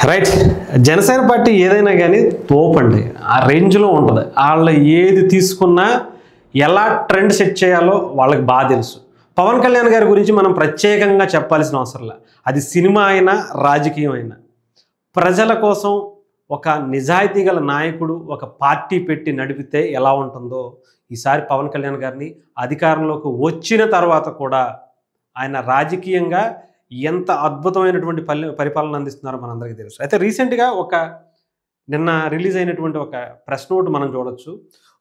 Right. Janasena party ఏదైనా కానీ తోపండి, ఆ రేంజ్లో ఉంటుంది. వాళ్ళు ఏది తీసుకున్నా ఎలా ట్రెండ్ సెట్ చేయాలో వాళ్ళకి బాగా తెలుసు. పవన్ కళ్యాణ్ గారి గురించి మనం ప్రత్యేకంగా చెప్పాల్సిన అవసరం లేదు. అది సినిమా అయినా రాజకీయం అయినా ప్రజల కోసం ఒక నిజాయితీ గల నాయకుడు ఒక పార్టీ పెట్టి నడిపితే ఎలా ఉంటుందో ఈసారి పవన్ కళ్యాణ్ గారిని అధికారంలోకి వచ్చిన తర్వాత కూడా ఆయన రాజకీయంగా ఎంత అద్భుతమైనటువంటి పరిపాలన అందిస్తున్నారో మనందరికీ తెలుసు. అయితే రీసెంట్గా నిన్న రిలీజ్ అయినటువంటి ఒక ప్రెస్ నోట్ మనం చూడొచ్చు.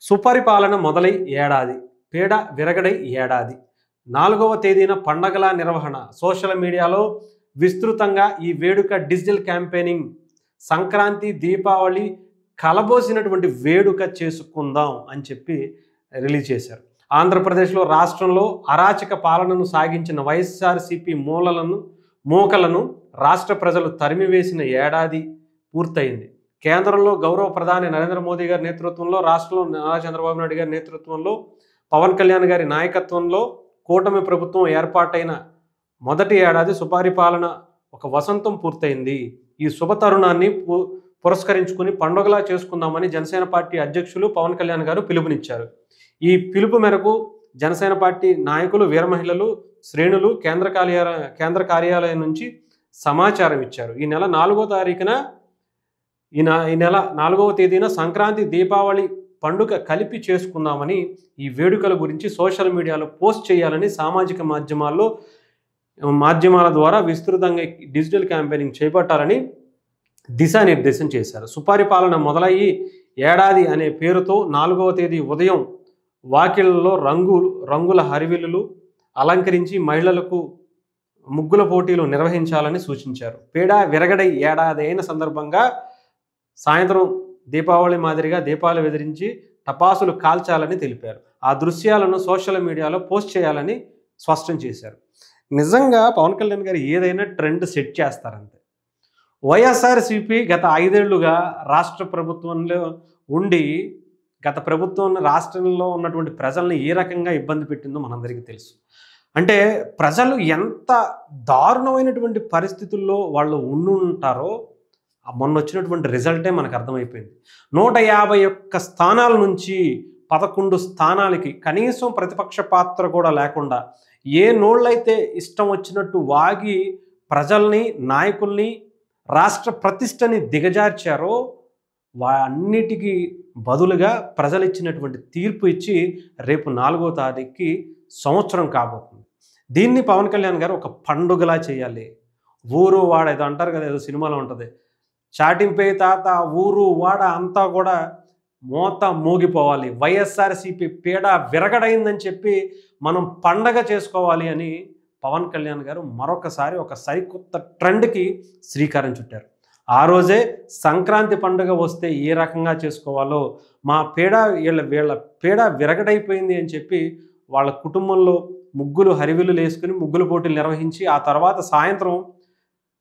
సుపరిపాలన మొదలై ఏడాది, పీడ విరగడై ఏడాది, 4వ తేదీన పండగల నిర్వహణ, సోషల్ మీడియాలో విస్తృతంగా ఈ వేడుక డిజిటల్ క్యాంపెయినింగ్, సంక్రాంతి దీపావళి కలబోసినటువంటి వేడుక చేసుకుందాం అని చెప్పి రిలీజ్ చేశారు. ఆంధ్రప్రదేశ్లో రాష్ట్రంలో అరాచక పాలనను సాగించిన వైఎస్ఆర్సీపీ మూకలను రాష్ట్ర ప్రజలు తరిమివేసిన ఏడాది పూర్తయింది. కేంద్రంలో గౌరవ ప్రధాని నరేంద్ర మోదీ గారి నేతృత్వంలో, రాష్ట్రంలో నారా చంద్రబాబు నాయుడు గారి నేతృత్వంలో, పవన్ కళ్యాణ్ గారి నాయకత్వంలో కూటమి ప్రభుత్వం ఏర్పాటైన మొదటి ఏడాది సుపరిపాలన ఒక వసంతం పూర్తయింది. ఈ శుభ తరుణాన్ని పురస్కరించుకుని పండుగలా చేసుకుందామని జనసేన పార్టీ అధ్యక్షులు పవన్ కళ్యాణ్ గారు పిలుపునిచ్చారు. ఈ పిలుపు మేరకు జనసేన పార్టీ నాయకులు, వీర మహిళలు, శ్రేణులు కేంద్ర కార్యాలయం నుంచి సమాచారం ఇచ్చారు. ఈ నెల 4వ తేదీన సంక్రాంతి దీపావళి పండుగ కలిపి చేసుకుందామని, ఈ వేడుకల గురించి సోషల్ మీడియాలో పోస్ట్ చేయాలని, సామాజిక మాధ్యమాల ద్వారా విస్తృతంగా డిజిటల్ క్యాంపెయినింగ్ చేపట్టాలని దిశానిర్దేశం చేశారు. సుపరిపాలన మొదలయ్యి ఏడాది అనే పేరుతో 4వ తేదీ ఉదయం వాకిళ్లలో రంగుల హరివిల్లులు అలంకరించి మహిళలకు ముగ్గుల పోటీలు నిర్వహించాలని సూచించారు. పీడ విరగడై ఏడాది అయిన సందర్భంగా సాయంత్రం దీపావళి మాదిరిగా దీపాలు వెదిరించి టపాసులు కాల్చాలని తెలిపారు. ఆ దృశ్యాలను సోషల్ మీడియాలో పోస్ట్ చేయాలని స్పష్టం చేశారు. నిజంగా పవన్ కళ్యాణ్ గారు ఏదైనా ట్రెండ్ సెట్ చేస్తారంతే. వైఎస్ఆర్సీపీ గత 5 ఏళ్లుగా రాష్ట్ర ప్రభుత్వంలో ఉండి గత ప్రభుత్వం రాష్ట్రంలో ఉన్నటువంటి ప్రజల్ని ఏ రకంగా ఇబ్బంది పెట్టిందో మనందరికీ తెలుసు. అంటే ప్రజలు ఎంత దారుణమైనటువంటి పరిస్థితుల్లో వాళ్ళు ఉంటారో మొన్న వచ్చినటువంటి రిజల్టే మనకు అర్థమైపోయింది. 151 స్థానాల నుంచి 11 స్థానాలకి కనీసం ప్రతిపక్ష పాత్ర కూడా లేకుండా ఏ నోళ్ళైతే ఇష్టం వచ్చినట్టు వాగి ప్రజల్ని, నాయకుల్ని, రాష్ట్ర ప్రతిష్టని దిగజార్చారో అన్నిటికీ బదులుగా ప్రజలు ఇచ్చినటువంటి తీర్పు ఇచ్చి రేపు 4వ తారీఖుకి సంవత్సరం కాబోతుంది. దీన్ని పవన్ కళ్యాణ్ గారు ఒక పండుగలా చేయాలి. ఊరు వాడ ఏదో అంటారు కదా, ఏదో సినిమాలో ఉంటుంది, చాటింపే తాత ఊరు వాడ అంతా కూడా మోత మోగిపోవాలి, వైఎస్ఆర్సీపీ పీడ విరగడైందని చెప్పి మనం పండగ చేసుకోవాలి అని పవన్ కళ్యాణ్ గారు మరొకసారి ఒక సరికొత్త ట్రెండ్కి శ్రీకారం చుట్టారు. ఆ రోజే సంక్రాంతి పండుగ వస్తే ఏ రకంగా చేసుకోవాలో, మా వీళ్ళ పీడ విరగడైపోయింది అని చెప్పి వాళ్ళ కుటుంబంలో ముగ్గులు హరివిల్లులు వేసుకుని ముగ్గుల పోటీలు నిర్వహించి, ఆ తర్వాత సాయంత్రం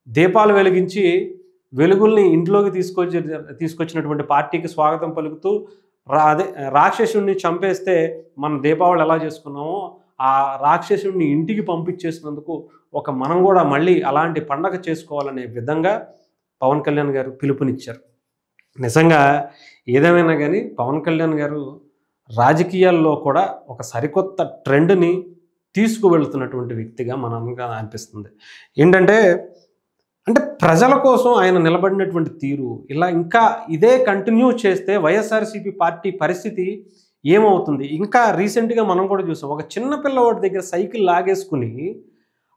దీపాలు వెలిగించి వెలుగుల్ని ఇంట్లోకి తీసుకొచ్చినటువంటి పార్టీకి స్వాగతం పలుకుతూ రాక్షసుడిని చంపేస్తే మనం దీపావళి ఎలా చేసుకున్నామో ఆ రాక్షసుడిని ఇంటికి పంపించేసినందుకు మనం కూడా మళ్ళీ అలాంటి పండగ చేసుకోవాలనే విధంగా పవన్ కళ్యాణ్ గారు పిలుపునిచ్చారు. నిజంగా ఏదేమైనా కానీ పవన్ కళ్యాణ్ గారు రాజకీయాల్లో కూడా ఒక సరికొత్త ట్రెండ్ని తీసుకువెళ్తున్నటువంటి వ్యక్తిగా మనకు అనిపిస్తుంది. ఏంటంటే ప్రజల కోసం ఆయన నిలబడినటువంటి తీరు ఇలా ఇంకా ఇదే కంటిన్యూ చేస్తే వైఎస్ఆర్సీపీ పార్టీ పరిస్థితి ఏమవుతుంది? ఇంకా రీసెంట్గా మనం కూడా చూసాం, ఒక చిన్న పిల్లవాడి దగ్గర సైకిల్ లాగేసుకుని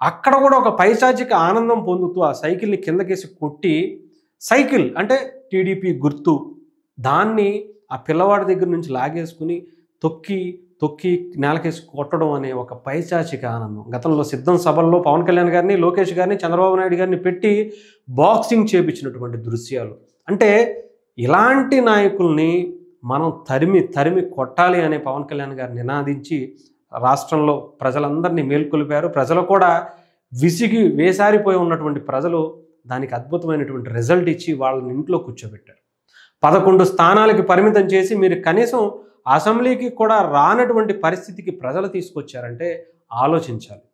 అక్కడ కూడా ఒక పైశాచిక ఆనందం పొందుతూ ఆ సైకిల్ని కిందకేసి కొట్టి, సైకిల్ అంటే టీడీపీ గుర్తు, దాన్ని ఆ పిల్లవాడి దగ్గర నుంచి లాగేసుకుని తొక్కి నేలకేసి కొట్టడం అనే ఒక పైశాచిక ఆనందం. గతంలో సిద్ధం సభల్లో పవన్ కళ్యాణ్ గారిని, లోకేష్ గారిని, చంద్రబాబు నాయుడు గారిని పెట్టి బాక్సింగ్ చేపించినటువంటి దృశ్యాలు. అంటే ఇలాంటి నాయకుల్ని మనం తరిమి కొట్టాలి అనే పవన్ కళ్యాణ్ గారు నినాదించి రాష్ట్రంలో ప్రజలందరినీ మేల్కొల్పారు. ప్రజలు కూడా విసిగి వేసారిపోయి ఉన్నటువంటి ప్రజలు దానికి అద్భుతమైనటువంటి రిజల్ట్ ఇచ్చి వాళ్ళని ఇంట్లో కూర్చోబెట్టారు. 11 స్థానాలకి పరిమితం చేసి మీరు కనీసం అసెంబ్లీకి కూడా రానటువంటి పరిస్థితికి ప్రజలు తీసుకొచ్చారంటే ఆలోచించాలి.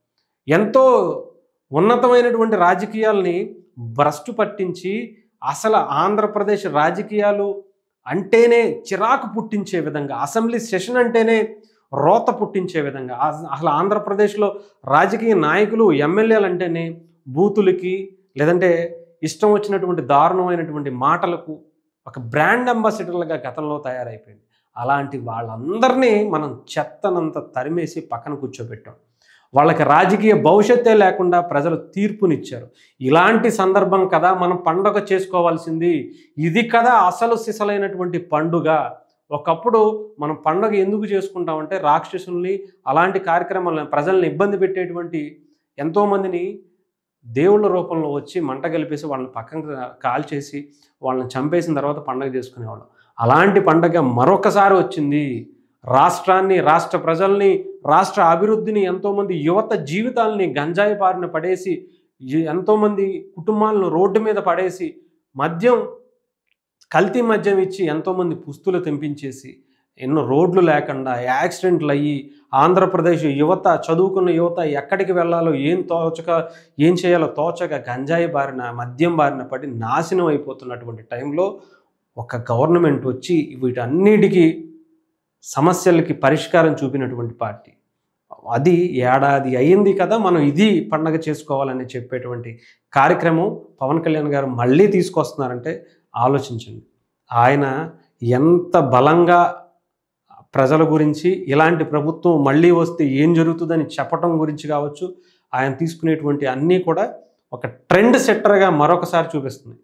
ఎంతో ఉన్నతమైనటువంటి రాజకీయాల్ని భ్రష్టు పట్టించి అసలు ఆంధ్రప్రదేశ్ రాజకీయాలు అంటేనే చిరాకు పుట్టించే విధంగా, అసెంబ్లీ సెషన్ అంటేనే రోత పుట్టించే విధంగా, అసలు ఆంధ్రప్రదేశ్లో రాజకీయ నాయకులు ఎమ్మెల్యేలు అంటేనే బూతులకి లేదంటే ఇష్టం వచ్చినటువంటి దారుణమైనటువంటి మాటలకు ఒక బ్రాండ్ అంబాసిడర్లుగా గతంలో తయారైపోయింది. అలాంటి వాళ్ళందరినీ మనం చెత్తనంత తరిమేసి పక్కన కూర్చోబెట్టాం. వాళ్ళకి రాజకీయ భవిష్యత్తే లేకుండా ప్రజలు తీర్పునిచ్చారు. ఇలాంటి సందర్భం కదా మనం పండగ చేసుకోవాల్సింది, ఇది కదా అసలు సిసలైనటువంటి పండుగ. ఒకప్పుడు మనం పండగ ఎందుకు చేసుకుంటామంటే రాక్షసుల్ని, అలాంటి కార్యక్రమాలను, ప్రజల్ని ఇబ్బంది పెట్టేటువంటి ఎంతోమందిని దేవుళ్ళ రూపంలో వచ్చి మంట కలిపేసి వాళ్ళని పక్కన కాల్చేసి వాళ్ళని చంపేసిన తర్వాత పండగ చేసుకునేవాళ్ళం. అలాంటి పండగ మరొకసారి వచ్చింది. రాష్ట్రాన్ని, రాష్ట్ర ప్రజల్ని, రాష్ట్ర అభివృద్ధిని, ఎంతోమంది యువత జీవితాలని గంజాయి బారిన పడేసి, ఎంతోమంది కుటుంబాలను రోడ్డు మీద పడేసి, కల్తీ మద్యం ఇచ్చి ఎంతోమంది పుస్తులు తెంపించేసి, ఎన్నో రోడ్లు లేకుండా యాక్సిడెంట్లు అయ్యి, ఆంధ్రప్రదేశ్ యువత, చదువుకున్న యువత ఎక్కడికి వెళ్ళాలో ఏం చేయాలో తోచక గంజాయి బారిన, మద్యం బారిన పడి నాశనం అయిపోతున్నటువంటి టైంలో ఒక గవర్నమెంట్ వచ్చి వీటన్నిటికీ సమస్యలకి పరిష్కారం చూపినటువంటి పార్టీ. అది ఏడాది అయ్యింది కదా మనం ఇది పండగ చేసుకోవాలని చెప్పేటువంటి కార్యక్రమం పవన్ కళ్యాణ్ గారు మళ్ళీ తీసుకొస్తున్నారంటే ఆలోచించండి. ఆయన ఎంత బలంగా ప్రజల గురించి, ఇలాంటి ప్రభుత్వం మళ్ళీ వస్తే ఏం జరుగుతుందని చెప్పటం గురించి కావచ్చు, ఆయన తీసుకునేటువంటి అన్నీ కూడా ఒక ట్రెండ్ సెట్టర్గా మరొకసారి చూపిస్తుంది.